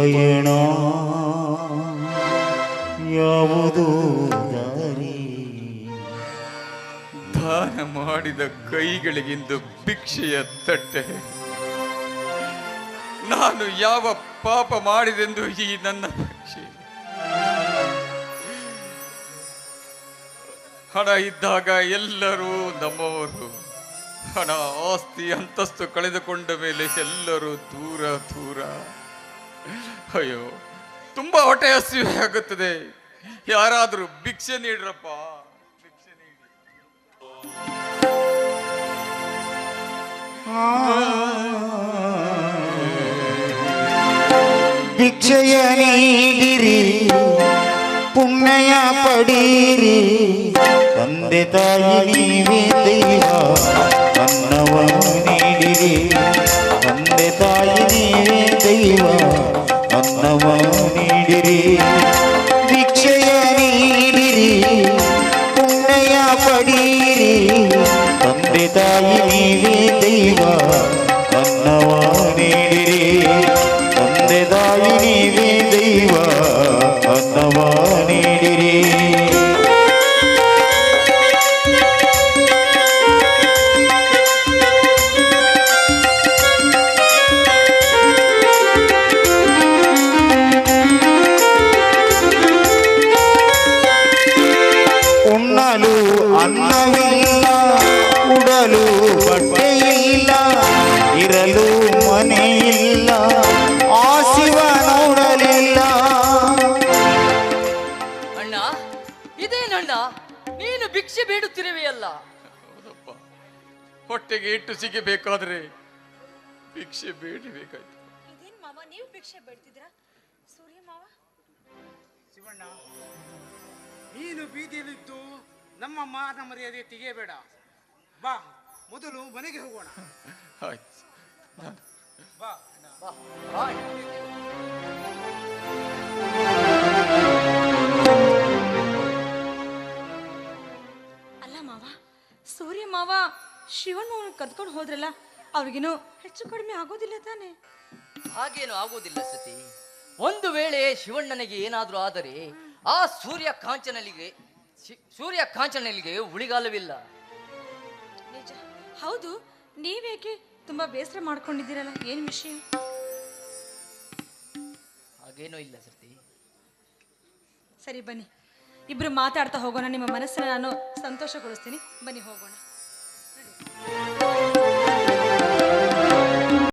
ಪಯಣ ಯಾವುದು ದಾರಿ. ದಾನ ಮಾಡಿದ ಕೈಗಳಿಗಿಂದು ಭಿಕ್ಷೆಯ ತಟ್ಟೆ. ನಾನು ಯಾವ ಪಾಪ ಮಾಡಿದೆಂದು ಈ ನನ್ನ ಭಿಕ್ಷೆ. ಹಣ ಇದ್ದಾಗ ಎಲ್ಲರೂ ನಮ್ಮವರು, ಹಣ ಆಸ್ತಿ ಅಂತಸ್ತು ಕಳೆದುಕೊಂಡ ಮೇಲೆ ಎಲ್ಲರೂ ದೂರ ದೂರ. ಅಯ್ಯೋ, ತುಂಬಾ ಹೊಟ್ಟೆ ಹಸಿವೆ ಆಗುತ್ತದೆ. ಯಾರಾದರೂ ಭಿಕ್ಷೆ ನೀಡ್ರಪ್ಪ, ಭಿಕ್ಷೆ ನೀಡಿ. ಭಿಕ್ಷೆಯ ನೀಡಿರಿ, ಪುಣ್ಯ ಪಡೀರಿ, ತಂದೆ ತಾಯಿ ನೀವೇ ದೈವ, ಅನ್ನವನ್ನು ನೀಡಿರಿ. ತಂದೆ ತಾಯಿ ನೀವೇ ದೈವ, ಅನ್ನವನ್ನು ನೀಡಿರಿ. ಭಿಕ್ಷೆಯ ನೀಡಿರಿ, ಪುಣ್ಯ ಪಡೀರಿ, ತಂದೆ ತಾಯಿ ನೀವೇ ದೈವ, ಅನ್ನವನ್ನು ನೀಡಿರಿ. ತಂದೆ ತಾಯಿ ನೀವೇ ದೈವ, ಅನ್ನವನ್ನು ನೀಡಿರಿ. ಉಣ್ಣಲು ಅನ್ನವಿಲ್ಲ, ಉಡಲು ಬಟ್ಟೆಯಿಲ್ಲ, ಇರಲು ಮನೆಯಿಲ್ಲ, ಆಸಿವ ನೋಡಲಿಲ್ಲ. ಅಣ್ಣ, ಇದೇನಣ್ಣ ನೀನು ಭಿಕ್ಷೆ ಬೇಡುತ್ತಿರುವೆಯಲ್ಲ? ಹೌದಪ್ಪ, ಹೊಟ್ಟೆಗೆ ಇಟ್ಟು ಸಿಗಬೇಕಾದ್ರೆ ಭಿಕ್ಷೆ ಬೇಡಬೇಕಾಯ್ತು. ಇದೇನ್ ಮಾವ, ನೀವು ಭಿಕ್ಷೆ ಬೇಡ್ತಿದ್ದೀರಾ? ಸೂರ್ಯ ಮಾವ, ಶಿವಣ್ಣ, ನೀನು ಬೀದಿಯಲ್ಲಿದ್ದು ನಮ್ಮ ಮಾನ ಮರ್ಯಾದೆ ತೆಗೆಯಬೇಡ. ಬಾ, ಮೊದಲು ಮನೆಗೆ ಹೋಗೋಣ. ಆಯ್ತು, ಬಾ. ಬಾ, ಬಾ ಅಣ್ಣ. ಅಲ್ಲ ಮಾವ, ಸೂರ್ಯ ಮಾವ ಶಿವನ್ ಮಾವನ ಕರ್ಕೊಂಡು ಹೋದ್ರಲ್ಲ, ಅವ್ರಿಗೇನು ಹೆಚ್ಚು ಕಡಿಮೆ ಆಗೋದಿಲ್ಲ ತಾನೆ? ಹಾಗೇನು ಆಗುವುದಿಲ್ಲ ಸತಿ. ಒಂದು ವೇಳೆ ಶಿವಣ್ಣನಿಗೆ ಏನಾದರೂ ಆದರೆ ಆ ಸೂರ್ಯ ಕಾಂಚನಲ್ಲಿಗೆ ಉಳಿಗಾಲವಿಲ್ಲ. ನಿಜ. ಹೌದು, ನೀವೇಕೆ ತುಂಬಾ ಬೇಸರ ಮಾಡ್ಕೊಂಡಿದ್ದೀರಲ್ಲ, ಏನ್ ವಿಷಯ? ಹಾಗೇನೂ ಇಲ್ಲ ಸತಿ. ಸರಿ ಬನ್ನಿ, ಇಬ್ರು ಮಾತಾಡ್ತಾ ಹೋಗೋಣ. ನಿಮ್ಮ ಮನಸ್ಸನ್ನ ನಾನು ಸಂತೋಷಗೊಳಿಸ್ತೀನಿ. ಬನ್ನಿ ಹೋಗೋಣ.